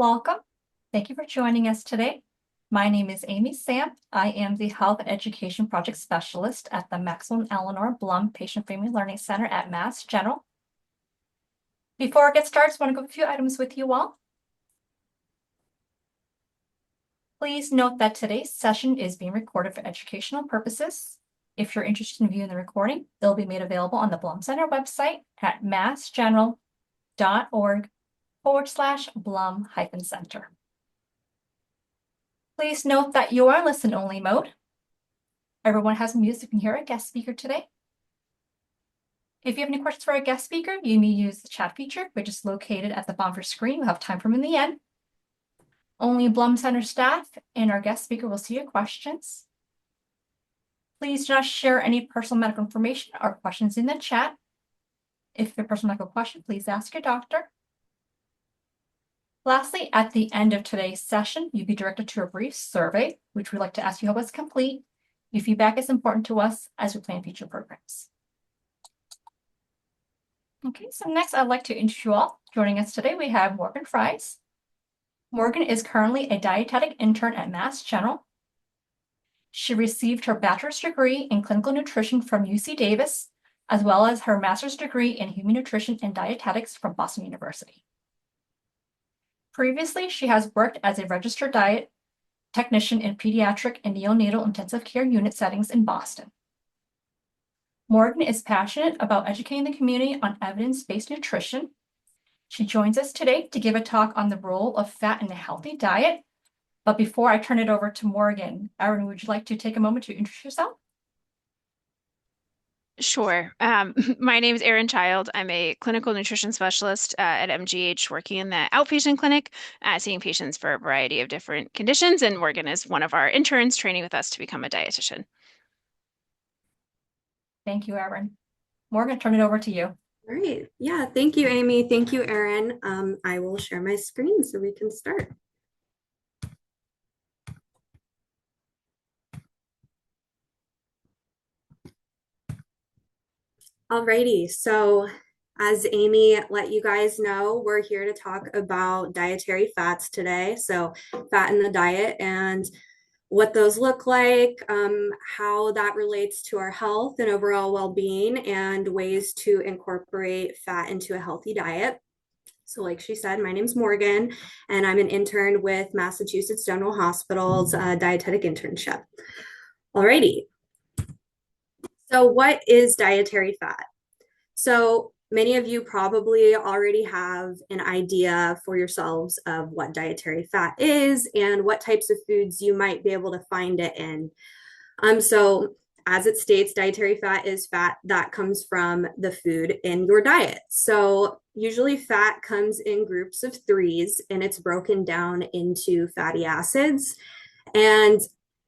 Welcome. Thank you for joining us today. My name is Amy Samp. I am the Health and Education Project Specialist at the Maxwell and Eleanor Blum Patient Family Learning Center at Mass General. Before I get started, I just want to go over a few items with you all. Please note that today's session is being recorded for educational purposes. If you're interested in viewing the recording, they'll be made available on the Blum Center website at massgeneral.org/Blum-Center. Please note that you are in listen-only mode. Everyone has music and hear a guest speaker today. If you have any questions for our guest speaker, you may use the chat feature, which is located at the bottom of your screen. We'll have time for them in the end. Only Blum Center staff and our guest speaker will see your questions. Please do not share any personal medical information or questions in the chat. If you have a personal medical question, please ask your doctor. Lastly, at the end of today's session, you'll be directed to a brief survey, which we'd like to ask you help us complete. Your feedback is important to us as we plan future programs. Okay, so next I'd like to introduce you all. Joining us today, we have Morgan Fries. Morgan is currently a dietetic intern at Mass General. She received her bachelor's degree in clinical nutrition from UC Davis, as well as her master's degree in human nutrition and dietetics from Boston University. Previously, she has worked as a registered diet technician in pediatric and neonatal intensive care unit settings in Boston. Morgan is passionate about educating the community on evidence-based nutrition. She joins us today to give a talk on the role of fat in a healthy diet. But before I turn it over to Morgan, Erin, would you like to take a moment to introduce yourself? Sure. My name is Erin Child. I'm a clinical nutrition specialist at MGH, working in the outpatient clinic, seeing patients for a variety of different conditions. And Morgan is one of our interns training with us to become a dietitian. Thank you, Erin. Morgan, turn it over to you. All right. Yeah, thank you, Amy. Thank you, Erin. I will share my screen so we can start. Alrighty, so as Amy let you guys know, we're here to talk about dietary fats today. So fat in the diet and what those look like, how that relates to our health and overall well-being, and ways to incorporate fat into a healthy diet. So like she said, my name's Morgan, and I'm an intern with Massachusetts General Hospital's dietetic internship. Alrighty. So what is dietary fat? So many of you probably already have an idea for yourselves of what dietary fat is and what types of foods you might be able to find it in. So as it states, dietary fat is fat that comes from the food in your diet. So usually fat comes in groups of threes, and it's broken down into fatty acids. And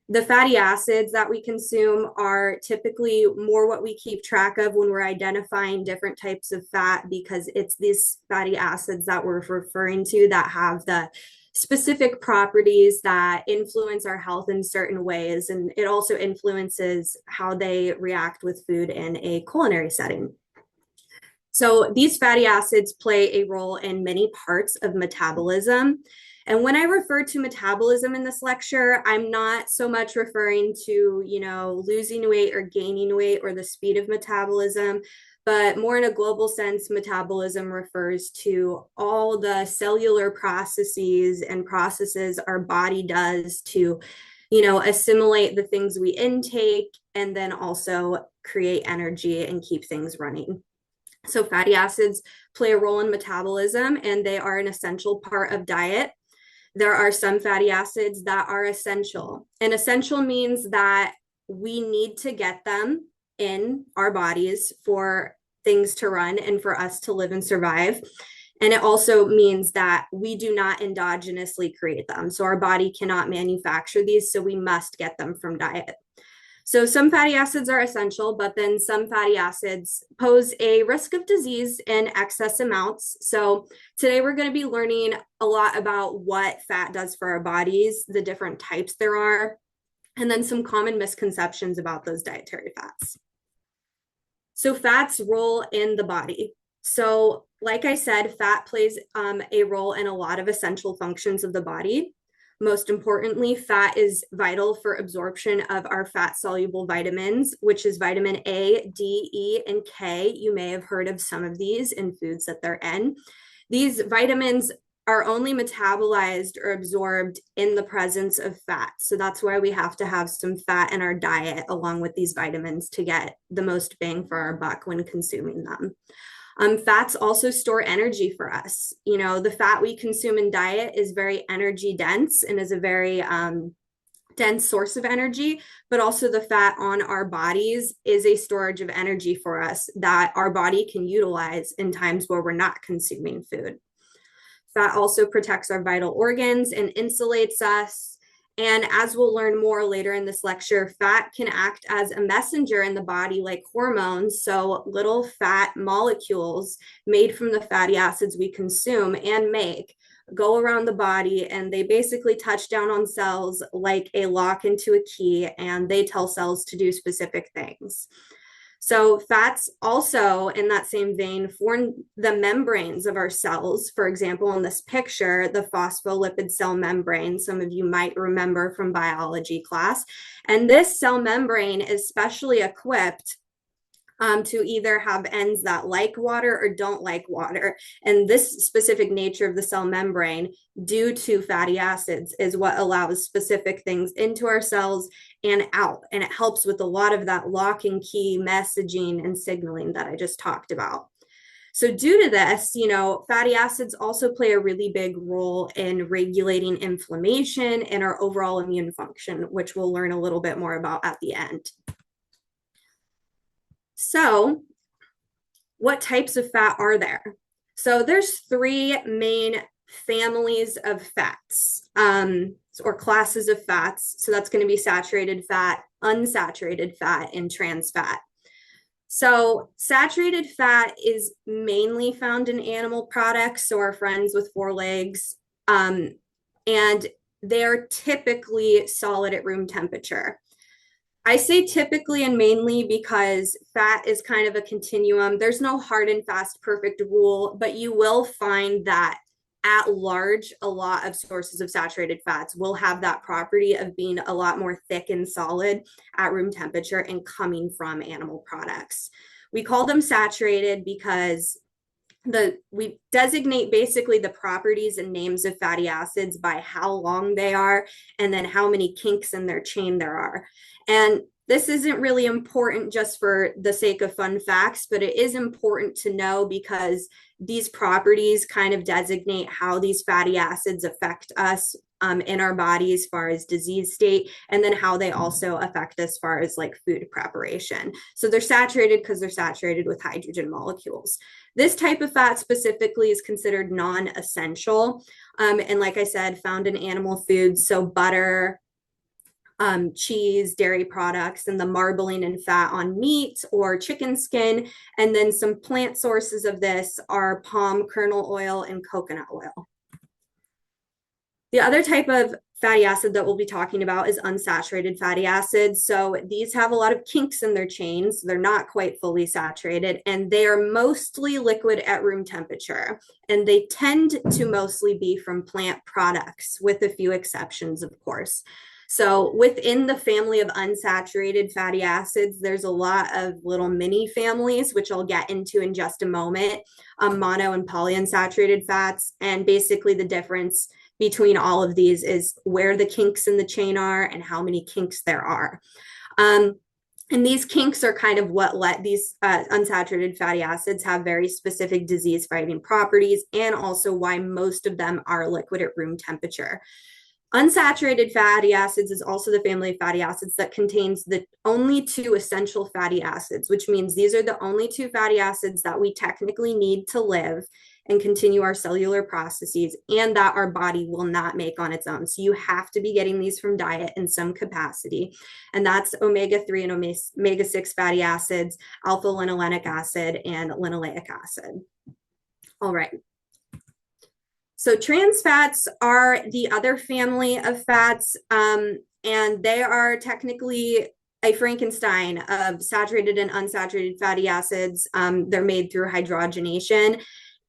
the fatty acids that we consume are typically more what we keep track of when we're identifying different types of fat, because it's these fatty acids that we're referring to that have the specific properties that influence our health in certain ways. And it also influences how they react with food in a culinary setting. So these fatty acids play a role in many parts of metabolism. And when I refer to metabolism in this lecture, I'm not so much referring to, losing weight or gaining weight or the speed of metabolism, but more in a global sense, metabolism refers to all the cellular processes and processes our body does to, assimilate the things we intake and then also create energy and keep things running. So fatty acids play a role in metabolism, and they are an essential part of diet. There are some fatty acids that are essential. And essential means that we need to get them in our bodies for things to run and for us to live and survive. And it also means that we do not endogenously create them. So our body cannot manufacture these, so we must get them from diet. So some fatty acids are essential, but then some fatty acids pose a risk of disease in excess amounts. So today we're going to be learning a lot about what fat does for our bodies, the different types there are, and then some common misconceptions about those dietary fats. So fat's role in the body. So, like I said, fat plays a role in a lot of essential functions of the body. Most importantly, fat is vital for absorption of our fat soluble vitamins, which is vitamin A, D, E, and K. You may have heard of some of these in foods that they're in. These vitamins are only metabolized or absorbed in the presence of fat. So that's why we have to have some fat in our diet along with these vitamins to get the most bang for our buck when consuming them. Fats also store energy for us. You know, the fat we consume in diet is very energy dense and is a very dense source of energy, but also the fat on our bodies is a storage of energy for us that our body can utilize in times where we're not consuming food. Fat also protects our vital organs and insulates us. And as we'll learn more later in this lecture, fat can act as a messenger in the body like hormones. So little fat molecules made from the fatty acids we consume and make go around the body, and they basically touch down on cells like a lock into a key, and they tell cells to do specific things. So fats also, in that same vein, form the membranes of our cells. For example, in this picture, the phospholipid cell membrane, some of you might remember from biology class. And this cell membrane is specially equipped to either have ends that like water or don't like water. And this specific nature of the cell membrane, due to fatty acids, is what allows specific things into our cells and out. And it helps with a lot of that lock and key messaging and signaling that I just talked about. So due to this, you know, fatty acids also play a really big role in regulating inflammation and our overall immune function, which we'll learn a little bit more about at the end. So, what types of fat are there? So there's three main families of fats, or classes of fats. So that's going to be saturated fat, unsaturated fat, and trans fat. So saturated fat is mainly found in animal products, so our friends with four legs, and they're typically solid at room temperature. I say typically and mainly because fat is kind of a continuum. There's no hard and fast perfect rule, but you will find that at large, a lot of sources of saturated fats will have that property of being a lot more thick and solid at room temperature and coming from animal products. We call them saturated because we designate basically the properties and names of fatty acids by how long they are and then how many kinks in their chain there are. And this isn't really important just for the sake of fun facts, but it is important to know because these properties kind of designate how these fatty acids affect us in our body as far as disease state, and then how they also affect us as far as like food preparation. So they're saturated because they're saturated with hydrogen molecules. This type of fat specifically is considered non-essential. And like I said, found in animal foods. So butter, cheese, dairy products, and the marbling and fat on meat or chicken skin. And then some plant sources of this are palm kernel oil and coconut oil. The other type of fatty acid that we'll be talking about is unsaturated fatty acids. So these have a lot of kinks in their chains. They're not quite fully saturated, and they are mostly liquid at room temperature. And they tend to mostly be from plant products, with a few exceptions, of course. So within the family of unsaturated fatty acids, there's a lot of little mini families, which I'll get into in just a moment, mono and polyunsaturated fats. And basically the difference between all of these is where the kinks in the chain are and how many kinks there are. And these kinks are kind of what let these unsaturated fatty acids have very specific disease fighting properties, and also why most of them are liquid at room temperature. Unsaturated fatty acids is also the family of fatty acids that contains the only two essential fatty acids, which means these are the only two fatty acids that we technically need to live and continue our cellular processes, and that our body will not make on its own. So you have to be getting these from diet in some capacity. And that's omega-3 and omega-6 fatty acids, alpha linolenic acid, and linoleic acid. All right. So trans fats are the other family of fats, and they are technically a Frankenstein of saturated and unsaturated fatty acids. They're made through hydrogenation.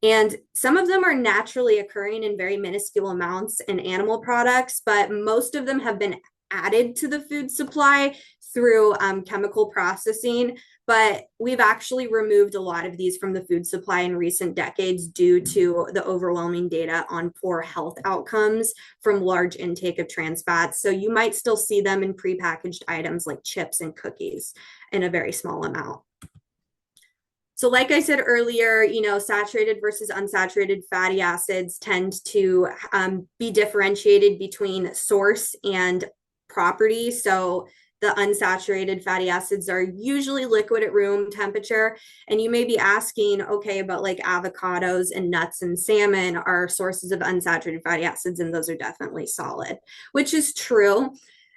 And some of them are naturally occurring in very minuscule amounts in animal products, but most of them have been added to the food supply through chemical processing. But we've actually removed a lot of these from the food supply in recent decades due to the overwhelming data on poor health outcomes from large intake of trans fats. So you might still see them in prepackaged items like chips and cookies in a very small amount. So like I said earlier, saturated versus unsaturated fatty acids tend to be differentiated between source and property. So the unsaturated fatty acids are usually liquid at room temperature. And you may be asking, okay, but like avocados and nuts and salmon are sources of unsaturated fatty acids, and those are definitely solid, which is true.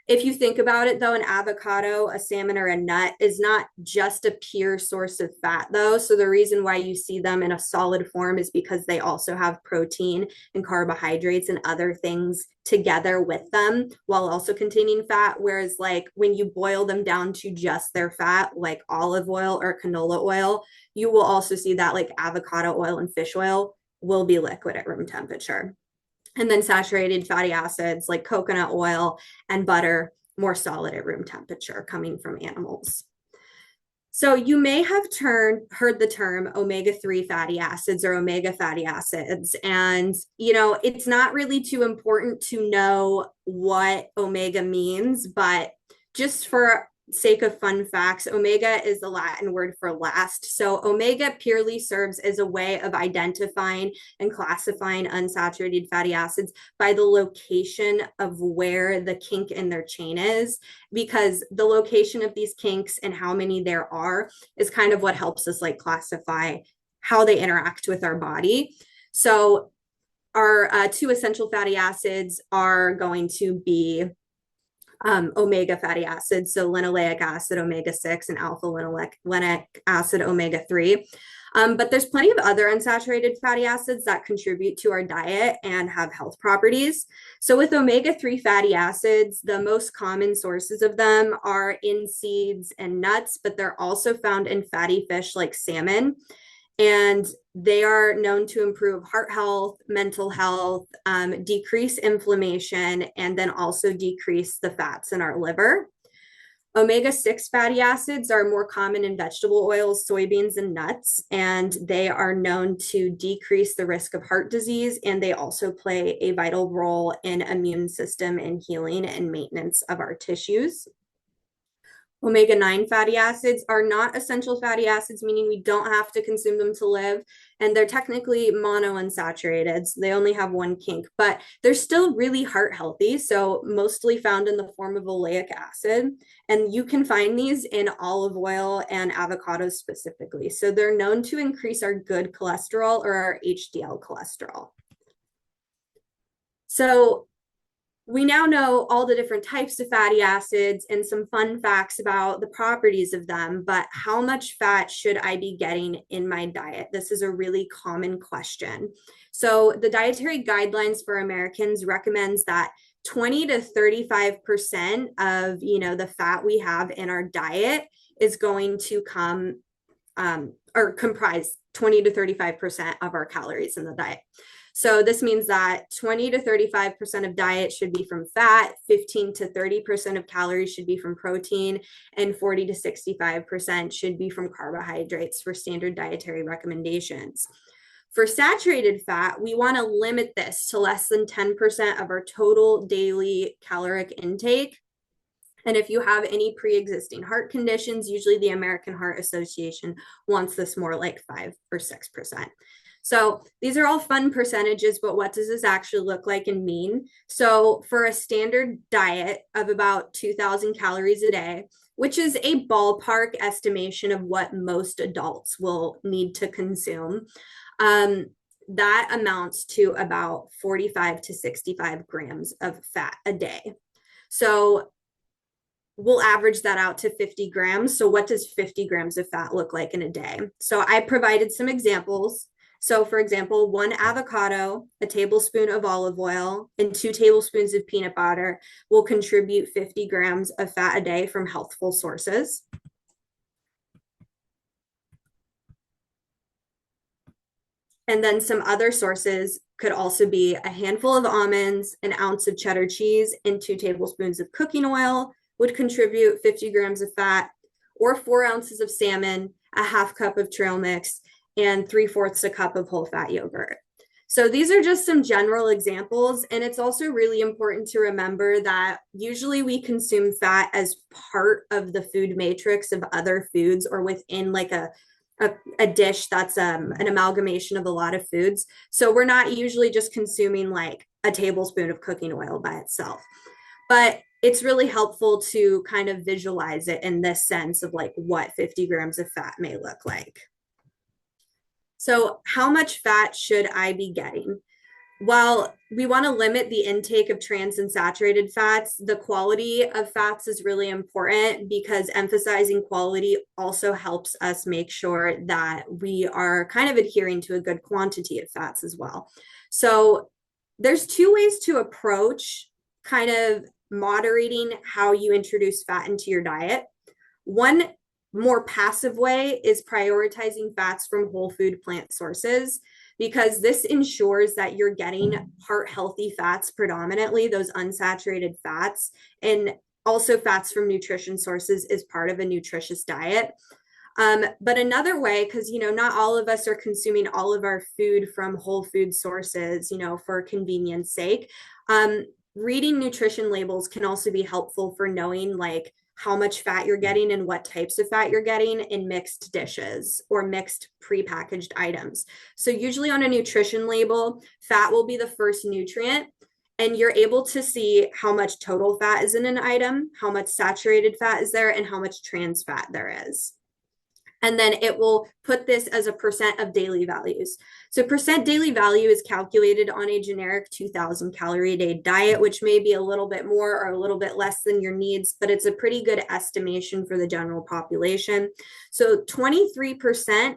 If you think about it, though, an avocado, a salmon, or a nut is not just a pure source of fat, though. So the reason why you see them in a solid form is because they also have protein and carbohydrates and other things together with them while also containing fat. Whereas like when you boil them down to just their fat, like olive oil or canola oil, you will also see that like avocado oil and fish oil will be liquid at room temperature. And then saturated fatty acids like coconut oil and butter, more solid at room temperature coming from animals. So you may have heard the term omega-3 fatty acids or omega fatty acids. And, it's not really too important to know what omega means, but just for sake of fun facts, omega is the Latin word for last. So omega purely serves as a way of identifying and classifying unsaturated fatty acids by the location of where the kink in their chain is, because the location of these kinks and how many there are is kind of what helps us like classify how they interact with our body. So our two essential fatty acids are going to be omega fatty acids, so linoleic acid omega-6 and alpha linoleic acid omega-3. But there's plenty of other unsaturated fatty acids that contribute to our diet and have health properties. So with omega-3 fatty acids, the most common sources of them are in seeds and nuts, but they're also found in fatty fish like salmon. And they are known to improve heart health, mental health, decrease inflammation, and then also decrease the fats in our liver. Omega-6 fatty acids are more common in vegetable oils, soybeans, and nuts, and they are known to decrease the risk of heart disease, and they also play a vital role in immune system and healing and maintenance of our tissues. Omega-9 fatty acids are not essential fatty acids, meaning we don't have to consume them to live. And they're technically monounsaturated. So they only have one kink, but they're still really heart healthy. So mostly found in the form of oleic acid. And you can find these in olive oil and avocados specifically. So they're known to increase our good cholesterol or our HDL cholesterol. So we now know all the different types of fatty acids and some fun facts about the properties of them, but how much fat should I be getting in my diet? This is a really common question. So the dietary guidelines for Americans recommends that 20 to 35% of, the fat we have in our diet is going to come or comprise 20 to 35% of our calories in the diet. So this means that 20 to 35% of diet should be from fat, 15 to 30% of calories should be from protein, and 40 to 65% should be from carbohydrates for standard dietary recommendations. For saturated fat, we want to limit this to less than 10% of our total daily caloric intake. And if you have any pre-existing heart conditions, usually the American Heart Association wants this more like 5 or 6%. So these are all fun percentages, but what does this actually look like and mean? So for a standard diet of about 2,000 calories a day, which is a ballpark estimation of what most adults will need to consume, that amounts to about 45 to 65 grams of fat a day. So we'll average that out to 50 grams. So what does 50 grams of fat look like in a day? So I provided some examples. So, for example, 1 avocado, a tablespoon of olive oil, and 2 tablespoons of peanut butter will contribute 50 grams of fat a day from healthful sources. And then some other sources could also be a handful of almonds, an ounce of cheddar cheese, and 2 tablespoons of cooking oil would contribute 50 grams of fat, or 4 ounces of salmon, a half cup of trail mix, and 3/4 a cup of whole fat yogurt. So these are just some general examples. And it's also really important to remember that usually we consume fat as part of the food matrix of other foods or within like a dish that's an amalgamation of a lot of foods. So we're not usually just consuming like a tablespoon of cooking oil by itself. But it's really helpful to kind of visualize it in this sense of like what 50 grams of fat may look like. So how much fat should I be getting? While we want to limit the intake of trans and saturated fats, the quality of fats is really important because emphasizing quality also helps us make sure that we are kind of adhering to a good quantity of fats as well. So there's 2 ways to approach kind of moderating how you introduce fat into your diet. One more passive way is prioritizing fats from whole food plant sources, because this ensures that you're getting heart healthy fats predominantly, those unsaturated fats, and also fats from nutrition sources is part of a nutritious diet. But another way, because not all of us are consuming all of our food from whole food sources, for convenience sake. Reading nutrition labels can also be helpful for knowing like how much fat you're getting and what types of fat you're getting in mixed dishes or mixed prepackaged items. So usually on a nutrition label, fat will be the first nutrient, and you're able to see how much total fat is in an item, how much saturated fat is there, and how much trans fat there is. And then it will put this as a percent of daily values. So percent daily value is calculated on a generic 2,000 calorie a day diet, which may be a little bit more or a little bit less than your needs, but it's a pretty good estimation for the general population. So 23%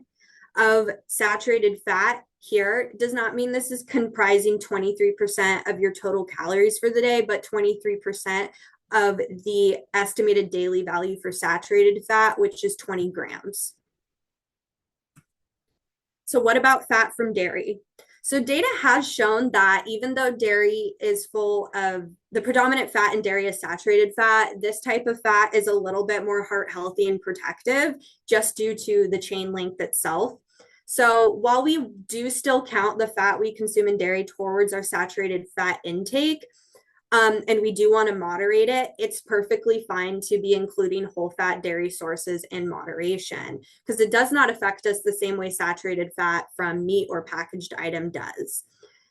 of saturated fat here does not mean this is comprising 23% of your total calories for the day, but 23% of the estimated daily value for saturated fat, which is 20 grams. So what about fat from dairy? So data has shown that even though dairy is full of the predominant fat in dairy is saturated fat, this type of fat is a little bit more heart healthy and protective just due to the chain length itself. So while we do still count the fat we consume in dairy towards our saturated fat intake, and we do want to moderate it, it's perfectly fine to be including whole fat dairy sources in moderation because it does not affect us the same way saturated fat from meat or packaged item does.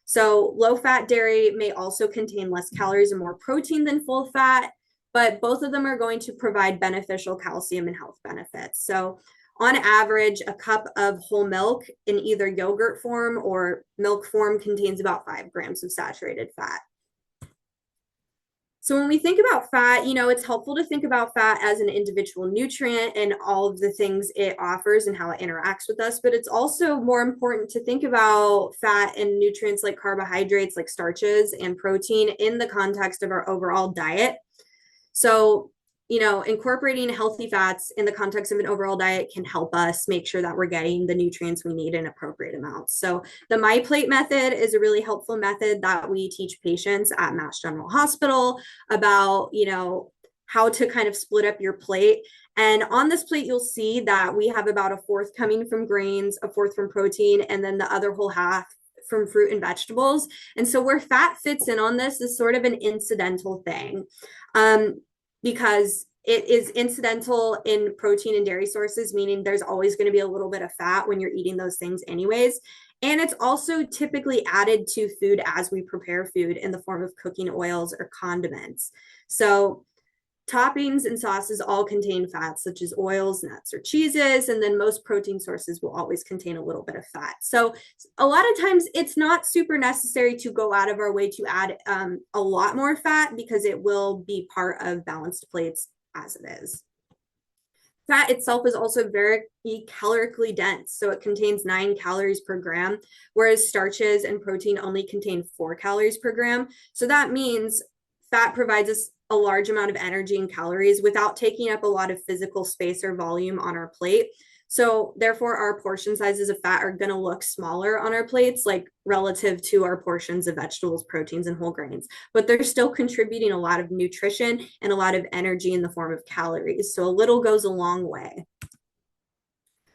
So low fat dairy may also contain less calories and more protein than full fat, but both of them are going to provide beneficial calcium and health benefits. So on average, a cup of whole milk in either yogurt form or milk form contains about 5 grams of saturated fat. So when we think about fat, it's helpful to think about fat as an individual nutrient and all of the things it offers and how it interacts with us. But it's also more important to think about fat and nutrients like carbohydrates, like starches and protein in the context of our overall diet. So, incorporating healthy fats in the context of an overall diet can help us make sure that we're getting the nutrients we need in appropriate amounts. So the MyPlate method is a really helpful method that we teach patients at Mass General Hospital about, how to kind of split up your plate. And on this plate, you'll see that we have about a fourth coming from grains, a fourth from protein, and then the other whole half from fruit and vegetables. And so where fat fits in on this is sort of an incidental thing. Because it is incidental in protein and dairy sources, meaning there's always going to be a little bit of fat when you're eating those things anyways. And it's also typically added to food as we prepare food in the form of cooking oils or condiments. So toppings and sauces all contain fats such as oils, nuts, or cheeses, and then most protein sources will always contain a little bit of fat. So a lot of times it's not super necessary to go out of our way to add a lot more fat because it will be part of balanced plates as it is. Fat itself is also very calorically dense, so it contains 9 calories per gram, whereas starches and protein only contain 4 calories per gram. So that means fat provides us a large amount of energy and calories without taking up a lot of physical space or volume on our plate. So therefore, our portion sizes of fat are going to look smaller on our plates, like relative to our portions of vegetables, proteins, and whole grains. But they're still contributing a lot of nutrition and a lot of energy in the form of calories. So a little goes a long way.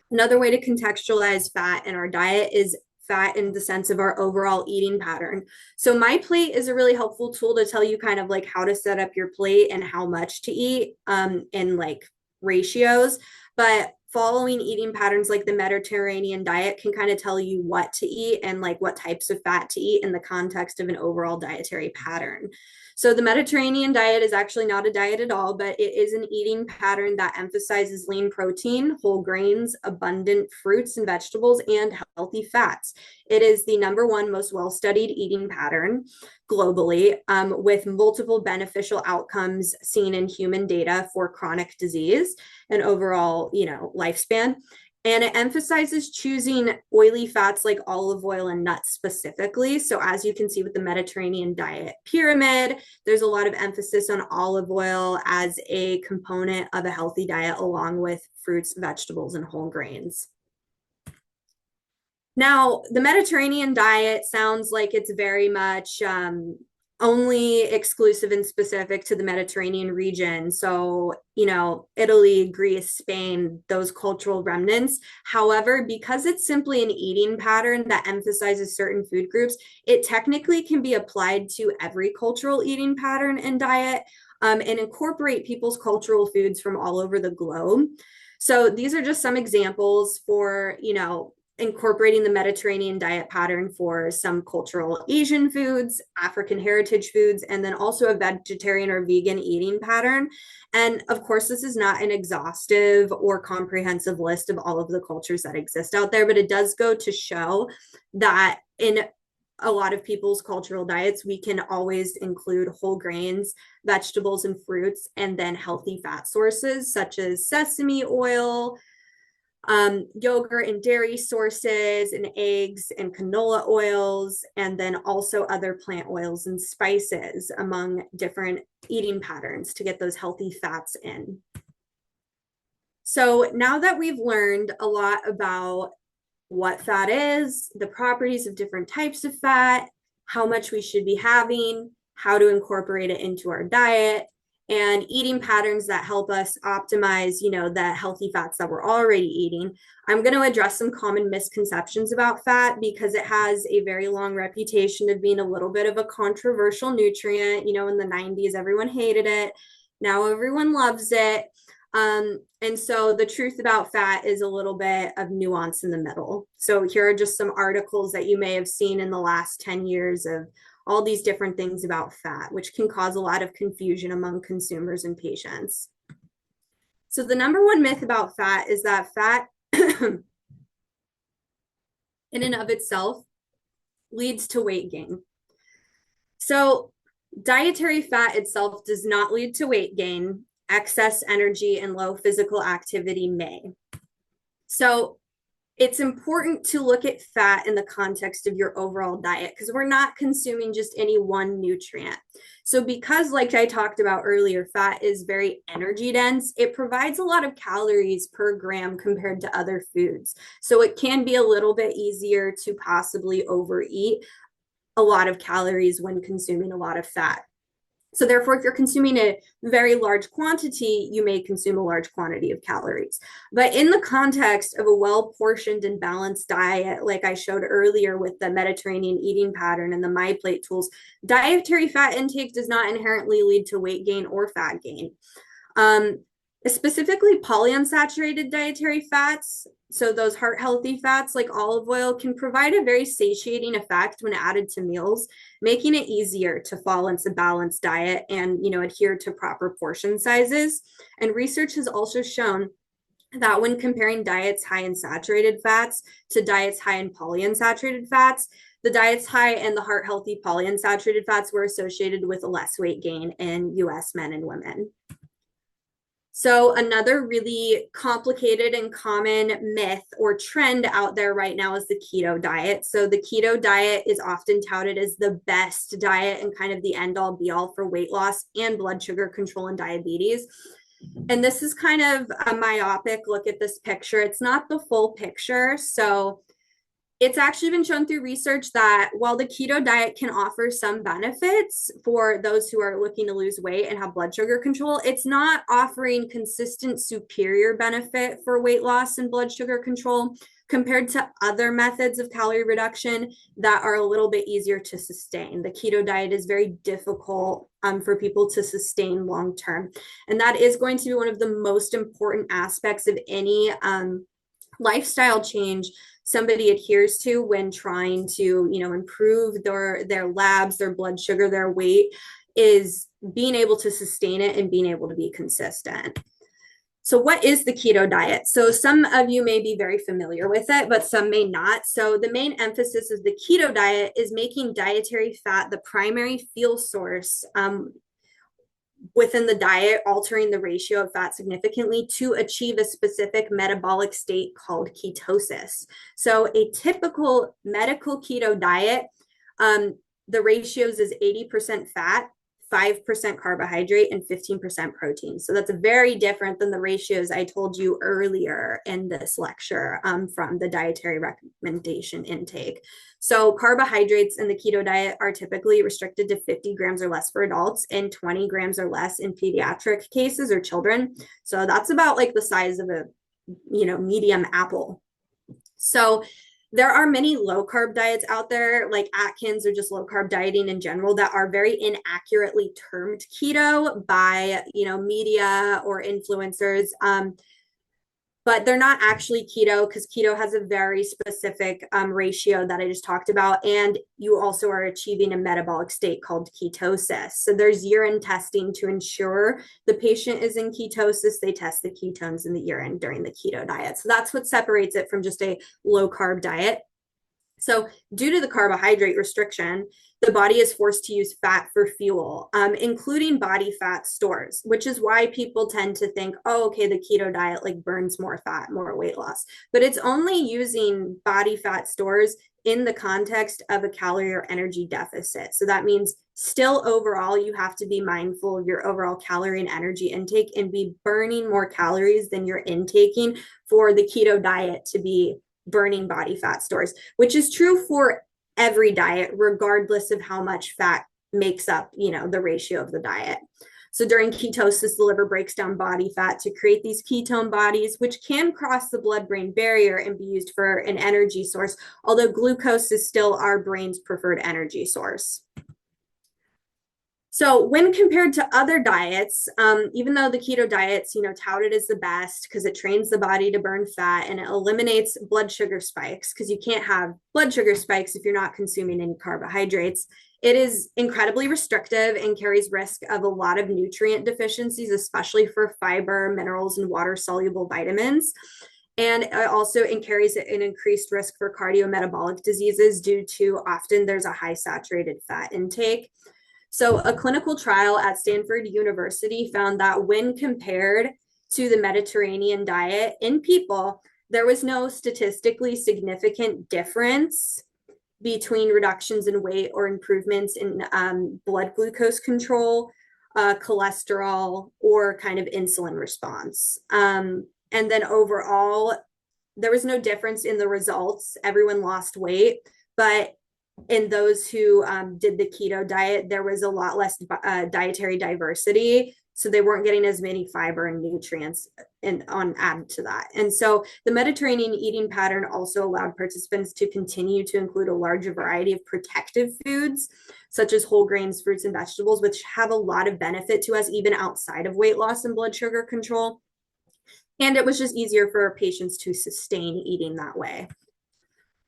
Another way to contextualize fat in our diet is fat in the sense of our overall eating pattern. So MyPlate is a really helpful tool to tell you kind of like how to set up your plate and how much to eat in like ratios. But following eating patterns like the Mediterranean diet can kind of tell you what to eat and like what types of fat to eat in the context of an overall dietary pattern. So the Mediterranean diet is actually not a diet at all, but it is an eating pattern that emphasizes lean protein, whole grains, abundant fruits and vegetables, and healthy fats. It is the #1 most well-studied eating pattern globally, with multiple beneficial outcomes seen in human data for chronic disease and overall, lifespan. And it emphasizes choosing oily fats like olive oil and nuts specifically. So as you can see with the Mediterranean diet pyramid, there's a lot of emphasis on olive oil as a component of a healthy diet, along with fruits, vegetables, and whole grains. Now, the Mediterranean diet sounds like it's very much only exclusive and specific to the Mediterranean region. So, Italy, Greece, Spain, those cultural remnants. However, because it's simply an eating pattern that emphasizes certain food groups, it technically can be applied to every cultural eating pattern and diet, and incorporate people's cultural foods from all over the globe. So these are just some examples for, incorporating the Mediterranean diet pattern for some cultural Asian foods, African heritage foods, and then also a vegetarian or vegan eating pattern. And of course, this is not an exhaustive or comprehensive list of all of the cultures that exist out there, but it does go to show that in a lot of people's cultural diets, we can always include whole grains, vegetables, and fruits, and then healthy fat sources such as sesame oil, yogurt and dairy sources, and eggs and canola oils, and then also other plant oils and spices among different eating patterns to get those healthy fats in. So now that we've learned a lot about what fat is, the properties of different types of fat, how much we should be having, how to incorporate it into our diet, and eating patterns that help us optimize, the healthy fats that we're already eating, I'm going to address some common misconceptions about fat because it has a very long reputation of being a little bit of a controversial nutrient. In the 90s, everyone hated it. Now everyone loves it. And so the truth about fat is a little bit of nuance in the middle. So here are just some articles that you may have seen in the last 10 years of all these different things about fat, which can cause a lot of confusion among consumers and patients. So the #1 myth about fat is that fat in and of itself leads to weight gain. So dietary fat itself does not lead to weight gain. Excess energy and low physical activity may. So it's important to look at fat in the context of your overall diet because we're not consuming just any one nutrient. So because, like I talked about earlier, fat is very energy dense, it provides a lot of calories per gram compared to other foods. So it can be a little bit easier to possibly overeat a lot of calories when consuming a lot of fat. So therefore, if you're consuming a very large quantity, you may consume a large quantity of calories. But in the context of a well-portioned and balanced diet, like I showed earlier with the Mediterranean eating pattern and the MyPlate tools, dietary fat intake does not inherently lead to weight gain or fat gain. Specifically, polyunsaturated dietary fats, so those heart healthy fats like olive oil, can provide a very satiating effect when added to meals, making it easier to fall into a balanced diet and adhere to proper portion sizes. And research has also shown that when comparing diets high in saturated fats to diets high in polyunsaturated fats, the diets high in the heart healthy polyunsaturated fats were associated with a less weight gain in US men and women. So another really complicated and common myth or trend out there right now is the keto diet. So the keto diet is often touted as the best diet and kind of the end all be all for weight loss and blood sugar control and diabetes. And this is kind of a myopic look at this picture. It's not the full picture. So it's actually been shown through research that while the keto diet can offer some benefits for those who are looking to lose weight and have blood sugar control, it's not offering consistent superior benefit for weight loss and blood sugar control compared to other methods of calorie reduction that are a little bit easier to sustain. The keto diet is very difficult for people to sustain long term. And that is going to be one of the most important aspects of any lifestyle change somebody adheres to when trying to, improve their labs, their blood sugar, their weight, is being able to sustain it and being able to be consistent. So what is the keto diet? So some of you may be very familiar with it, but some may not. So the main emphasis of the keto diet is making dietary fat the primary fuel source within the diet, altering the ratio of fat significantly to achieve a specific metabolic state called ketosis. So a typical medical keto diet, the ratios is 80% fat, 5% carbohydrate, and 15% protein. So that's very different than the ratios I told you earlier in this lecture from the dietary recommendation intake. So carbohydrates in the keto diet are typically restricted to 50 grams or less for adults and 20 grams or less in pediatric cases or children. So that's about like the size of a, medium apple. So there are many low carb diets out there like Atkins or just low carb dieting in general that are very inaccurately termed keto by, media or influencers. But they're not actually keto because keto has a very specific ratio that I just talked about. And you also are achieving a metabolic state called ketosis. So there's urine testing to ensure the patient is in ketosis. They test the ketones in the urine during the keto diet. So that's what separates it from just a low carb diet. So due to the carbohydrate restriction, the body is forced to use fat for fuel, including body fat stores, which is why people tend to think, oh, okay, the keto diet like burns more fat, more weight loss. But it's only using body fat stores in the context of a calorie or energy deficit. So that means still overall, you have to be mindful of your overall calorie and energy intake and be burning more calories than you're intaking for the keto diet to be burning body fat stores, which is true for every diet, regardless of how much fat makes up, the ratio of the diet. So during ketosis, the liver breaks down body fat to create these ketone bodies, which can cross the blood-brain barrier and be used for an energy source, although glucose is still our brain's preferred energy source. So when compared to other diets, even though the keto diet's, touted as the best because it trains the body to burn fat and it eliminates blood sugar spikes because you can't have blood sugar spikes if you're not consuming any carbohydrates, it is incredibly restrictive and carries risk of a lot of nutrient deficiencies, especially for fiber, minerals, and water-soluble vitamins. And it carries an increased risk for cardiometabolic diseases due to often there's a high saturated fat intake. So a clinical trial at Stanford University found that when compared to the Mediterranean diet in people, there was no statistically significant difference between reductions in weight or improvements in blood glucose control, cholesterol, or kind of insulin response. And then overall, there was no difference in the results. Everyone lost weight, but in those who did the keto diet, there was a lot less dietary diversity. So they weren't getting as many fiber and nutrients added to that. And so the Mediterranean eating pattern also allowed participants to continue to include a larger variety of protective foods, such as whole grains, fruits, and vegetables, which have a lot of benefit to us, even outside of weight loss and blood sugar control. And it was just easier for patients to sustain eating that way.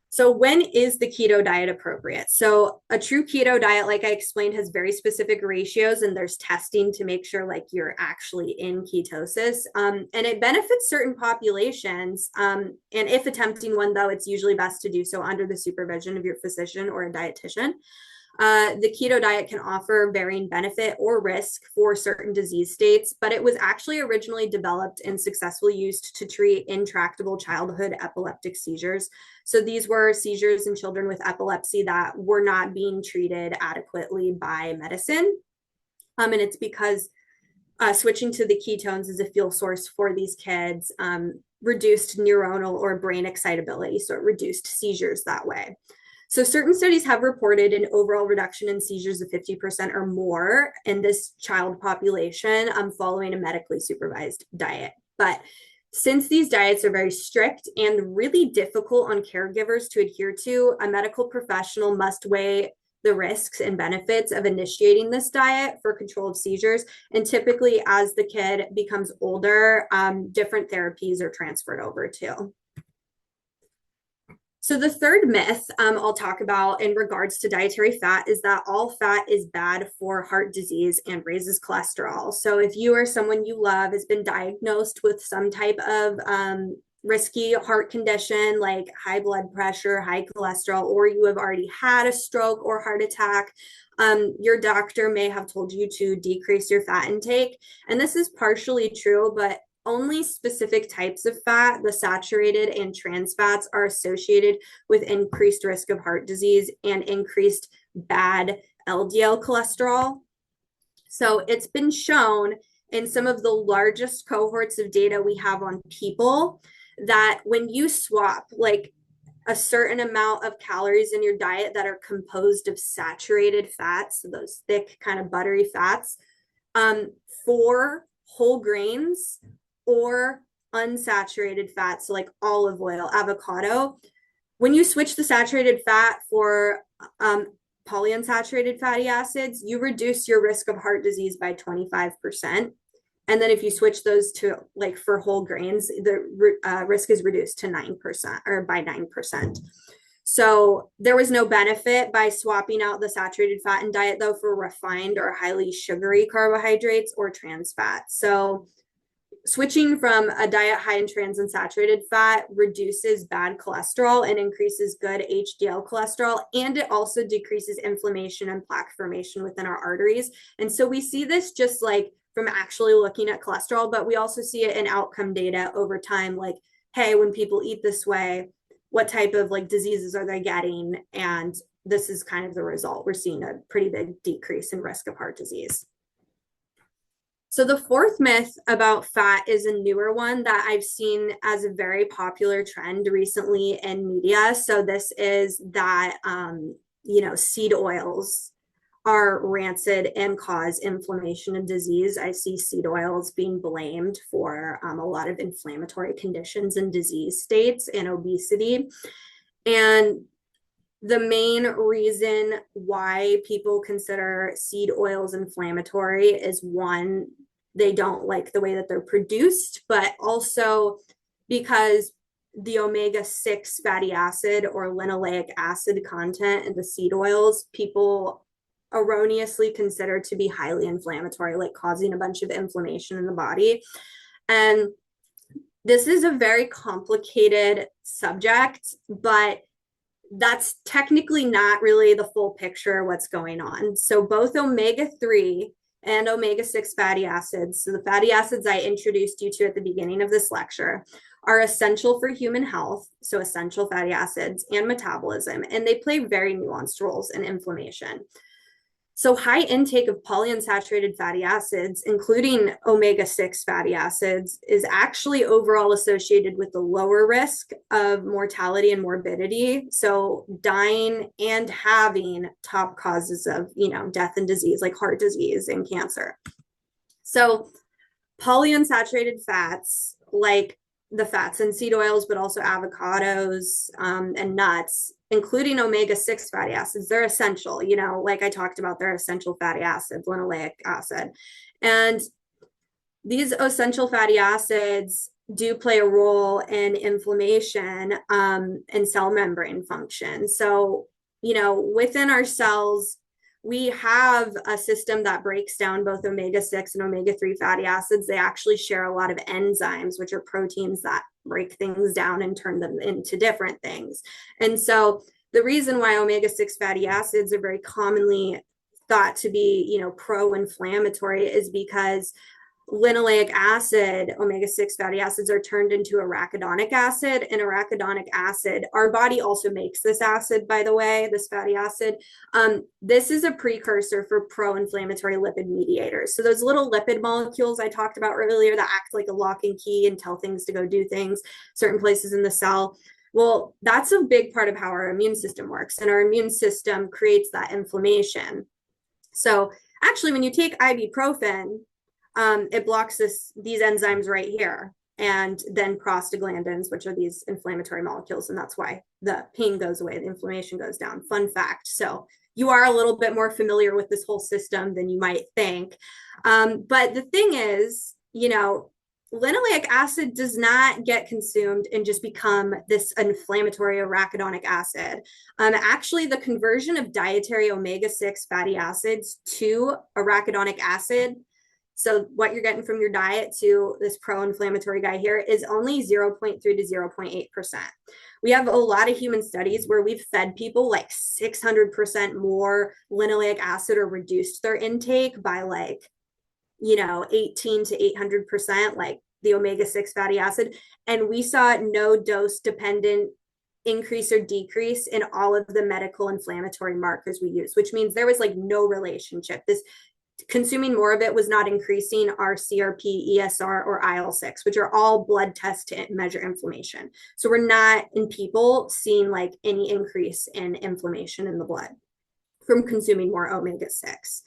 So when is the keto diet appropriate? So a true keto diet, like I explained, has very specific ratios and there's testing to make sure like you're actually in ketosis. And it benefits certain populations. And if attempting one though, it's usually best to do so under the supervision of your physician or a dietitian. The keto diet can offer varying benefit or risk for certain disease states, but it was actually originally developed and successfully used to treat intractable childhood epileptic seizures. So these were seizures in children with epilepsy that were not being treated adequately by medicine. And it's because switching to the ketones as a fuel source for these kids reduced neuronal or brain excitability. So it reduced seizures that way. So certain studies have reported an overall reduction in seizures of 50% or more in this child population following a medically supervised diet. But since these diets are very strict and really difficult on caregivers to adhere to, a medical professional must weigh the risks and benefits of initiating this diet for control of seizures. And typically, as the kid becomes older, different therapies are transferred over to. So the third myth I'll talk about in regards to dietary fat is that all fat is bad for heart disease and raises cholesterol. So if you or someone you love has been diagnosed with some type of risky heart condition like high blood pressure, high cholesterol, or you have already had a stroke or heart attack, your doctor may have told you to decrease your fat intake. And this is partially true, but only specific types of fat, the saturated and trans fats, are associated with increased risk of heart disease and increased bad LDL cholesterol. So it's been shown in some of the largest cohorts of data we have on people that when you swap like a certain amount of calories in your diet that are composed of saturated fats, so those thick kind of buttery fats, for whole grains or unsaturated fats, so like olive oil, avocado, when you switch the saturated fat for polyunsaturated fatty acids, you reduce your risk of heart disease by 25%. And then if you switch those to like for whole grains, the risk is reduced to 9% or by 9%. So there was no benefit by swapping out the saturated fat in diet though for refined or highly sugary carbohydrates or trans fat. So switching from a diet high in trans and saturated fat reduces bad cholesterol and increases good HDL cholesterol. And it also decreases inflammation and plaque formation within our arteries. And so we see this just like from actually looking at cholesterol, but we also see it in outcome data over time. Like, hey, when people eat this way, what type of like diseases are they getting? And this is kind of the result. We're seeing a pretty big decrease in risk of heart disease. So the fourth myth about fat is a newer one that I've seen as a very popular trend recently in media. So this is that, seed oils are rancid and cause inflammation and disease. I see seed oils being blamed for a lot of inflammatory conditions and disease states and obesity. And the main reason why people consider seed oils inflammatory is one, they don't like the way that they're produced, but also because the omega-6 fatty acid or linoleic acid content in the seed oils, people erroneously consider to be highly inflammatory, like causing a bunch of inflammation in the body. And this is a very complicated subject, but that's technically not really the full picture of what's going on. So both omega-3 and omega-6 fatty acids, so the fatty acids I introduced you to at the beginning of this lecture, are essential for human health, so essential fatty acids and metabolism, and they play very nuanced roles in inflammation. So high intake of polyunsaturated fatty acids, including omega-6 fatty acids, is actually overall associated with the lower risk of mortality and morbidity. So dying and having top causes of, death and disease like heart disease and cancer. So polyunsaturated fats, like the fats in seed oils, but also avocados and nuts, including omega-6 fatty acids, they're essential. Like I talked about, they're essential fatty acids, linoleic acid. And these essential fatty acids do play a role in inflammation and cell membrane function. So, within our cells, we have a system that breaks down both omega-6 and omega-3 fatty acids. They actually share a lot of enzymes, which are proteins that break things down and turn them into different things. And so the reason why omega-6 fatty acids are very commonly thought to be, pro-inflammatory is because linoleic acid, omega-6 fatty acids are turned into arachidonic acid, and arachidonic acid, our body also makes this acid, by the way, this fatty acid. This is a precursor for pro-inflammatory lipid mediators. So those little lipid molecules I talked about earlier that act like a lock and key and tell things to go do things certain places in the cell. Well, that's a big part of how our immune system works, and our immune system creates that inflammation. So actually, when you take ibuprofen, it blocks these enzymes right here, and then prostaglandins, which are these inflammatory molecules, and that's why the pain goes away, the inflammation goes down. Fun fact. So you are a little bit more familiar with this whole system than you might think. But the thing is, linoleic acid does not get consumed and just become this inflammatory arachidonic acid. Actually, the conversion of dietary omega-6 fatty acids to arachidonic acid, so what you're getting from your diet to this pro-inflammatory guy here, is only 0.3 to 0.8%. We have a lot of human studies where we've fed people like 600% more linoleic acid or reduced their intake by 18 to 800%, like the omega-6 fatty acid. And we saw no dose dependent increase or decrease in all of the medical inflammatory markers we use, which means there was no relationship. This consuming more of it was not increasing our CRP, ESR, or IL-6, which are all blood tests to measure inflammation. So we're not in people seeing any increase in inflammation in the blood from consuming more omega-6.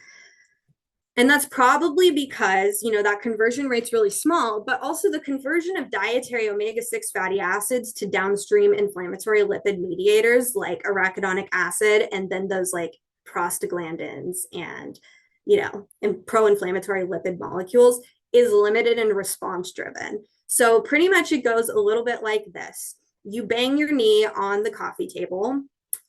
And that's probably because, that conversion rate's really small, but also the conversion of dietary omega-6 fatty acids to downstream inflammatory lipid mediators like arachidonic acid, and then those prostaglandins and and pro-inflammatory lipid molecules, is limited and response driven. So pretty much it goes a little bit like this. You bang your knee on the coffee table,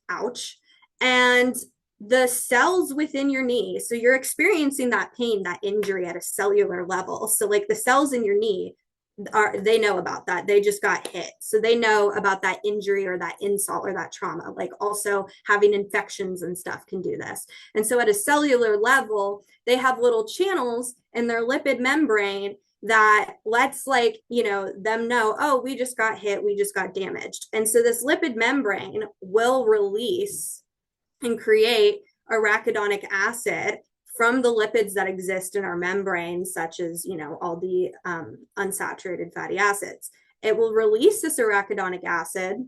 ouch, and the cells within your knee, so you're experiencing that pain, that injury at a cellular level. So the cells in your knee, they know about that. They just got hit. So they know about that injury or that insult or that trauma. Also having infections and stuff can do this. And so at a cellular level, they have little channels in their lipid membrane that lets them know, oh, we just got hit, we just got damaged. And so this lipid membrane will release and create arachidonic acid from the lipids that exist in our membranes, such as, all the unsaturated fatty acids. It will release this arachidonic acid,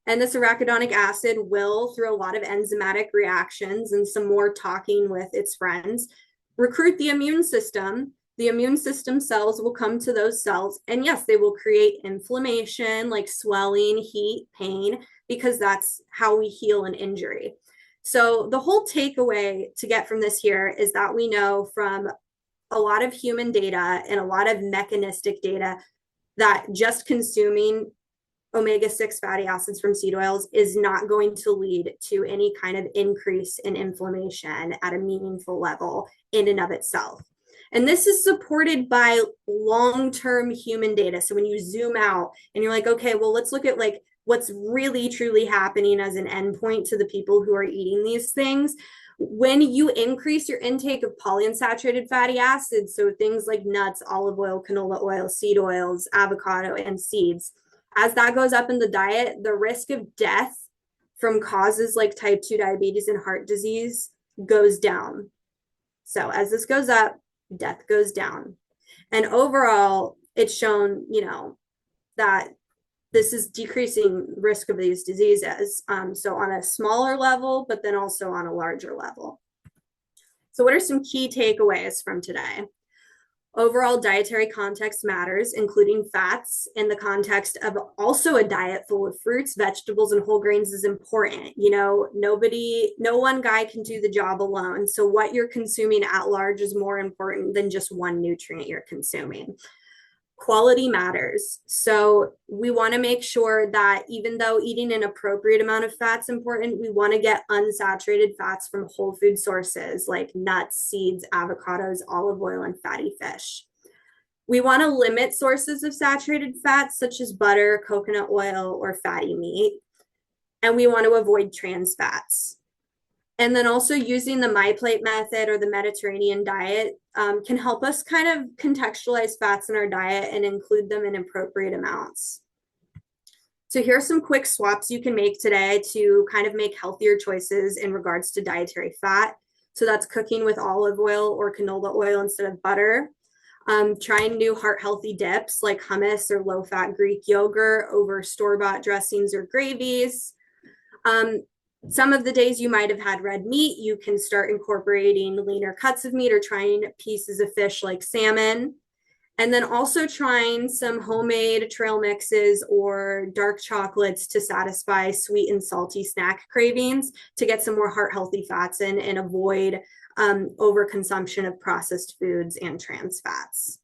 and this arachidonic acid will, through a lot of enzymatic reactions and some more talking with its friends, recruit the immune system. The immune system cells will come to those cells, and yes, they will create inflammation, like swelling, heat, pain, because that's how we heal an injury. So the whole takeaway to get from this here is that we know from a lot of human data and a lot of mechanistic data that just consuming omega-6 fatty acids from seed oils is not going to lead to any kind of increase in inflammation at a meaningful level in and of itself. And this is supported by long-term human data. So when you zoom out and you're like, okay, well, let's look at what's really truly happening as an endpoint to the people who are eating these things. When you increase your intake of polyunsaturated fatty acids, so things like nuts, olive oil, canola oil, seed oils, avocado, and seeds, as that goes up in the diet, the risk of death from causes like type 2 diabetes and heart disease goes down. So as this goes up, death goes down. And overall, it's shown, that this is decreasing risk of these diseases. So on a smaller level, but then also on a larger level. So what are some key takeaways from today? Overall dietary context matters, including fats in the context of also a diet full of fruits, vegetables, and whole grains is important. No one guy can do the job alone. So what you're consuming at large is more important than just one nutrient you're consuming. Quality matters. So we want to make sure that even though eating an appropriate amount of fat's important, we want to get unsaturated fats from whole food sources like nuts, seeds, avocados, olive oil, and fatty fish. We want to limit sources of saturated fats such as butter, coconut oil, or fatty meat. and we want to avoid trans fats. And then also using the MyPlate method or the Mediterranean diet can help us kind of contextualize fats in our diet and include them in appropriate amounts. So here are some quick swaps you can make today to kind of make healthier choices in regards to dietary fat. So that's cooking with olive oil or canola oil instead of butter. Trying new heart-healthy dips like hummus or low-fat Greek yogurt over store-bought dressings or gravies. Some of the days you might have had red meat, you can start incorporating leaner cuts of meat or trying pieces of fish like salmon. And then also trying some homemade trail mixes or dark chocolates to satisfy sweet and salty snack cravings to get some more heart-healthy fats in and avoid overconsumption of processed foods and trans fats.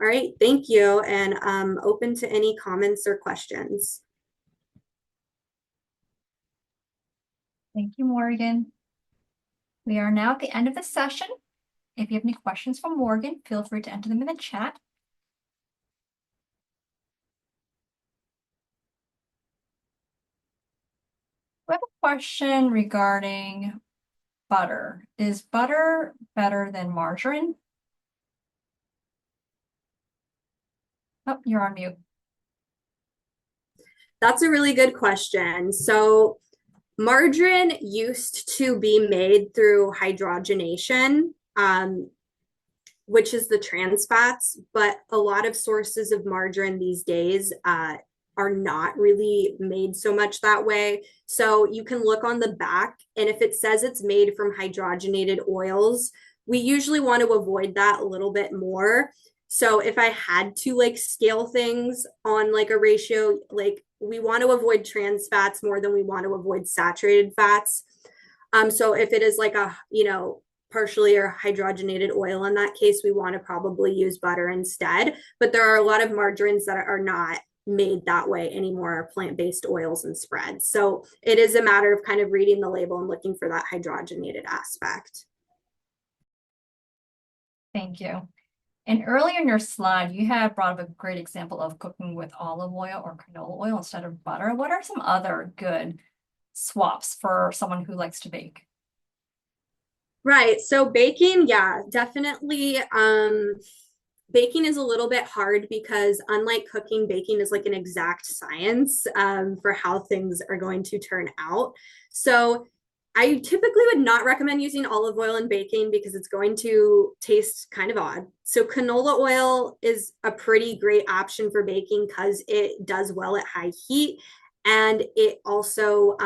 All right, thank you. And open to any comments or questions. Thank you, Morgan. We are now at the end of the session. If you have any questions for Morgan, feel free to enter them in the chat. We have a question regarding butter. Is butter better than margarine? Oh, you're on mute. That's a really good question. So margarine used to be made through hydrogenation, which is the trans fats, but a lot of sources of margarine these days are not really made so much that way. So you can look on the back, and if it says it's made from hydrogenated oils, we usually want to avoid that a little bit more. So if I had to like scale things on like a ratio, like we want to avoid trans fats more than we want to avoid saturated fats. So if it is like a, partially or hydrogenated oil, in that case, we want to probably use butter instead. But there are a lot of margarines that are not made that way anymore, plant-based oils and spreads. So it is a matter of kind of reading the label and looking for that hydrogenated aspect. Thank you. And earlier in your slide, you had brought up a great example of cooking with olive oil or canola oil instead of butter. What are some other good swaps for someone who likes to bake? Right. So baking, yeah, definitely. Baking is a little bit hard because unlike cooking, baking is like an exact science for how things are going to turn out. So I typically would not recommend using olive oil in baking because it's going to taste kind of odd. So canola oil is a pretty great option for baking because it does well at high heat, and it also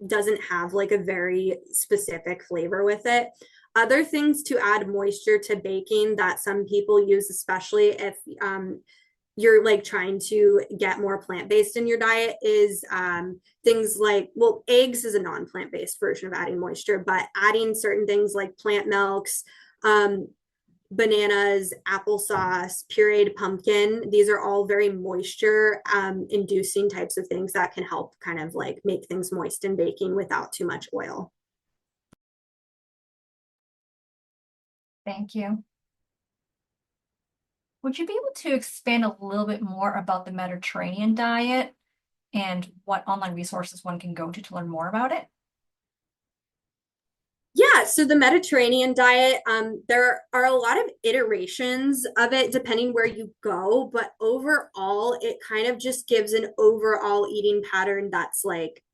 doesn't have like a very specific flavor with it. Other things to add moisture to baking that some people use, especially if you're like trying to get more plant-based in your diet, is things like, well, eggs is a non-plant-based version of adding moisture, but adding certain things like plant milks, bananas, applesauce, pureed pumpkin. These are all very moisture inducing types of things that can help kind of like make things moist in baking without too much oil. Thank you. Would you be able to expand a little bit more about the Mediterranean diet and what online resources one can go to learn more about it? Yeah, so the Mediterranean diet, there are a lot of iterations of it depending where you go, but overall, it kind of just gives an overall eating pattern that's like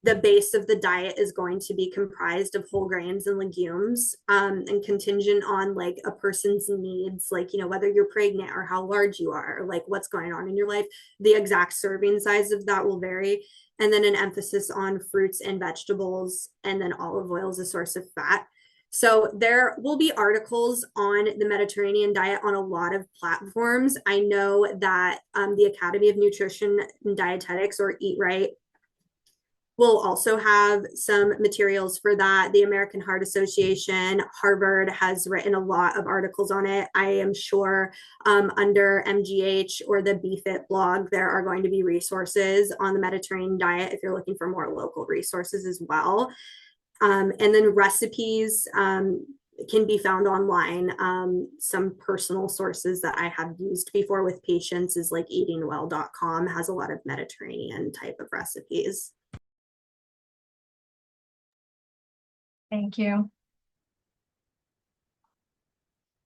the base of the diet is going to be comprised of whole grains and legumes, and contingent on like a person's needs, like, whether you're pregnant or how large you are, or like what's going on in your life. The exact serving size of that will vary. And then an emphasis on fruits and vegetables, and then olive oil is a source of fat. So there will be articles on the Mediterranean diet on a lot of platforms. I know that the Academy of Nutrition and Dietetics, or Eat Right, we'll also have some materials for that. The American Heart Association, Harvard has written a lot of articles on it. I am sure under MGH or the BFit blog, there are going to be resources on the Mediterranean diet if you're looking for more local resources as well. And then recipes, can be found online. Some personal sources that I have used before with patients is like eatingwell.com has a lot of Mediterranean type of recipes. Thank you.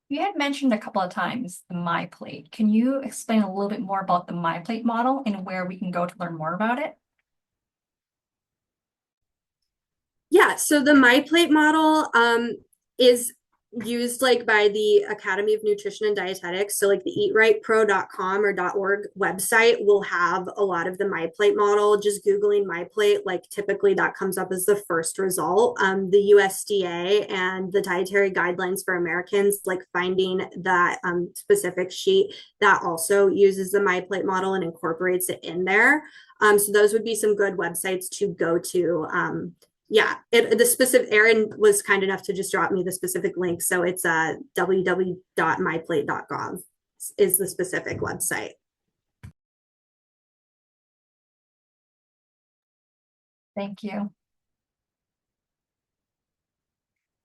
You had mentioned a couple of times the MyPlate. Can you explain a little bit more about the MyPlate model and where we can go to learn more about it? Yeah, so the MyPlate model is used like by the Academy of Nutrition and Dietetics. So like the eatrightpro.com or .org website will have a lot of the MyPlate model. Just Googling MyPlate, like typically that comes up as the first result. The USDA and the Dietary Guidelines for Americans, like finding that specific sheet that also uses the MyPlate model and incorporates it in there. So those would be some good websites to go to. Yeah, the specific, Erin was kind enough to just drop me the specific link. So it's www.myplate.gov is the specific website. Thank you.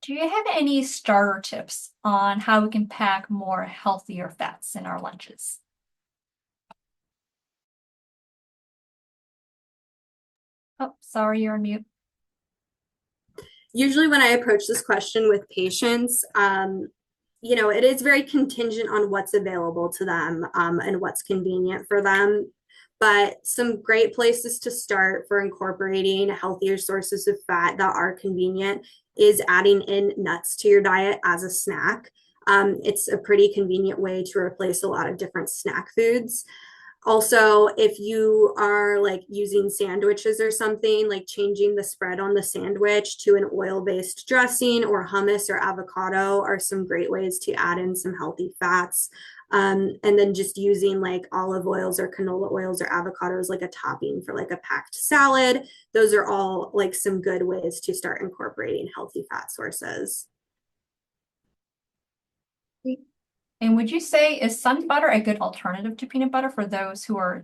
Do you have any starter tips on how we can pack more healthier fats in our lunches? Oh, sorry, you're on mute. Usually when I approach this question with patients, it is very contingent on what's available to them and what's convenient for them. But some great places to start for incorporating healthier sources of fat that are convenient is adding in nuts to your diet as a snack. It's a pretty convenient way to replace a lot of different snack foods. Also, if you are like using sandwiches or something, like changing the spread on the sandwich to an oil-based dressing or hummus or avocado are some great ways to add in some healthy fats. And then just using like olive oils or canola oils or avocados like a topping for like a packed salad. Those are all like some good ways to start incorporating healthy fat sources. And would you say is sun butter a good alternative to peanut butter for those who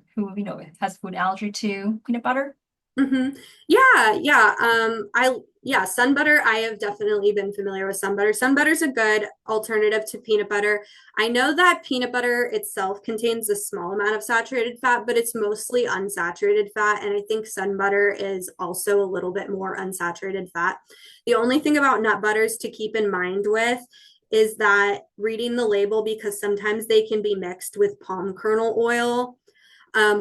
has food allergy to peanut butter? Mm-hmm. Sun butter. I have definitely been familiar with sun butter. Sun butter is a good alternative to peanut butter. I know that peanut butter itself contains a small amount of saturated fat, but it's mostly unsaturated fat. And I think sun butter is also a little bit more unsaturated fat. The only thing about nut butters to keep in mind with is that reading the label, because sometimes they can be mixed with palm kernel oil,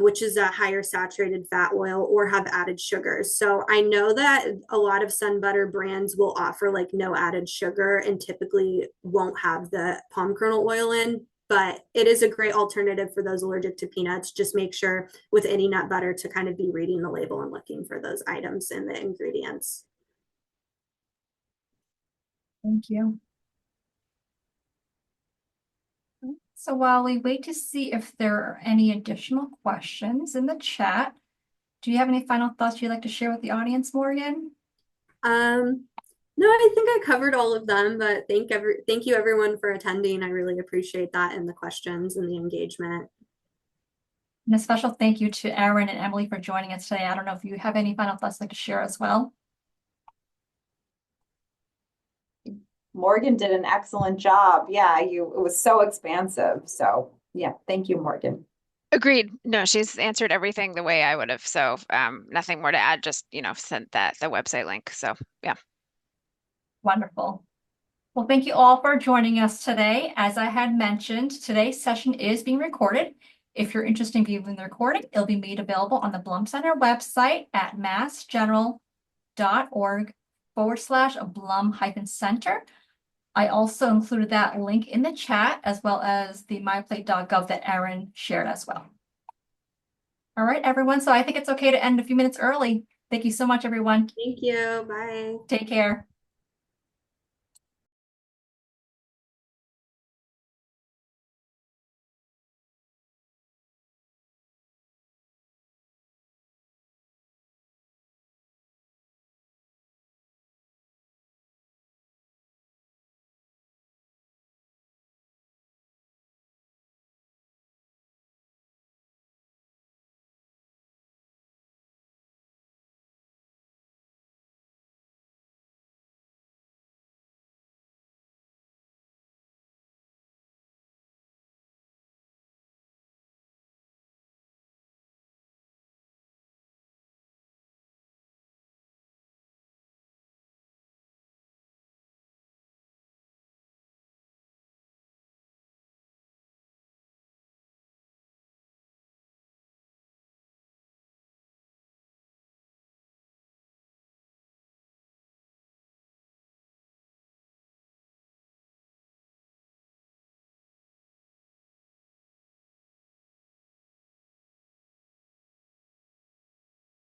which is a higher saturated fat oil, or have added sugars. So I know that a lot of sun butter brands will offer like no added sugar and typically won't have the palm kernel oil in, but it is a great alternative for those allergic to peanuts. Just make sure with any nut butter to kind of be reading the label and looking for those items in the ingredients. Thank you. So while we wait to see if there are any additional questions in the chat, do you have any final thoughts you'd like to share with the audience, Morgan? No, I think I covered all of them, but thank you everyone for attending. I really appreciate that and the questions and the engagement. And a special thank you to Erin and Emily for joining us today. I don't know if you have any final thoughts you'd like to share as well. Morgan did an excellent job. Yeah, it was so expansive. So yeah, thank you, Morgan. Agreed. No, she's answered everything the way I would have. So nothing more to add, just, sent the website link. So yeah. Wonderful. Well, thank you all for joining us today. As I had mentioned, today's session is being recorded. If you're interested in viewing the recording, it'll be made available on the Blum Center website at massgeneral.org/Blum-Center. I also included that link in the chat as well as the myplate.gov that Erin shared as well. All right, everyone. So I think it's okay to end a few minutes early. Thank you so much, everyone. Thank you. Bye. Take care.